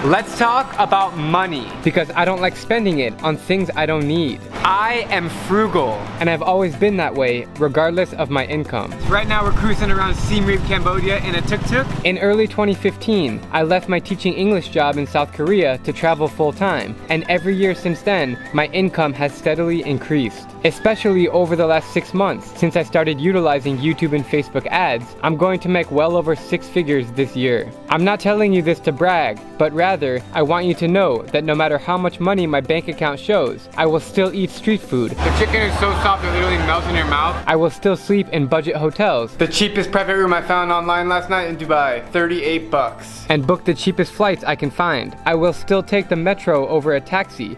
Let's talk about money. Because I don't like spending it on things I don't need. I am frugal. And I've always been that way, regardless of my income. Right now we're cruising around Siem Reap, Cambodia in a tuk-tuk. In early 2015, I left my teaching English job in South Korea to travel full-time. And every year since then, my income has steadily increased. Especially over the last 6 months, since I started utilizing YouTube and Facebook ads, I'm going to make well over 6 figures this year. I'm not telling you this to brag, but rather, I want you to know that no matter how much money my bank account shows, I will still eat street food. The chicken is so soft it literally melts in your mouth. I will still sleep in budget hotels. The cheapest private room I found online last night in Dubai, 38 bucks. And book the cheapest flights I can find. I will still take the metro over a taxi.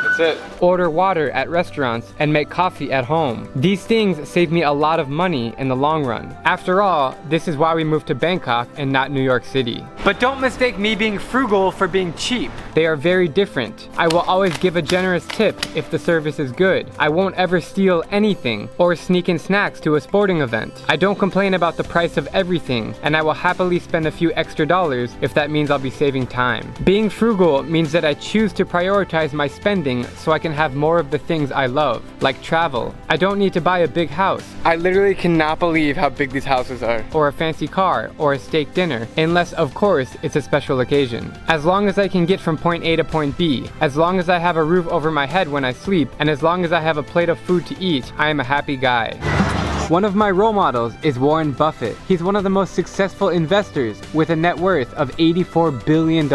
That's it. Order water at restaurants and make coffee at home. These things save me a lot of money in the long run. After all, this is why we moved to Bangkok and not New York City. But don't mistake me being frugal for being cheap. They are very different. I will always give a generous tip if the service is good. I won't ever steal anything or sneak in snacks to a sporting event. I don't complain about the price of everything, and I will happily spend a few extra dollars if that means I'll be saving time. Being frugal means that I choose to prioritize my spending so I can have more of the things I love, like travel. I don't need to buy a big house. I literally cannot believe how big these houses are. Or a fancy car, or a steak dinner, unless of course it's a special occasion. As long as I can get from point A to point B, as long as I have a roof over my head when I sleep, and as long as I have a plate of food to eat, I am a happy guy. One of my role models is Warren Buffett. He's one of the most successful investors with a net worth of $84 billion.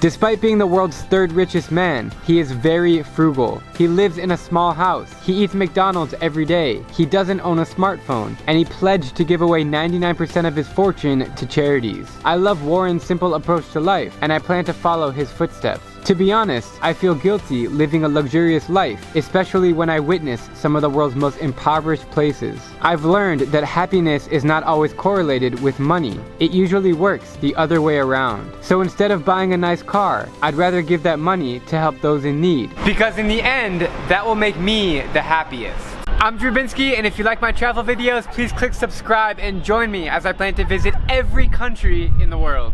Despite being the world's third richest man, he is very frugal. He lives in a small house. He eats McDonald's every day. He doesn't own a smartphone, and he pledged to give away 99% of his fortune to charities. I love Warren's simple approach to life, and I plan to follow his footsteps. To be honest, I feel guilty living a luxurious life, especially when I witness some of the world's most impoverished places. I've learned that happiness is not always correlated with money. It usually works the other way around. So instead of buying a nice car, I'd rather give that money to help those in need. Because in the end, that will make me the happiest. I'm Drew Binsky, and if you like my travel videos, please click subscribe and join me as I plan to visit every country in the world.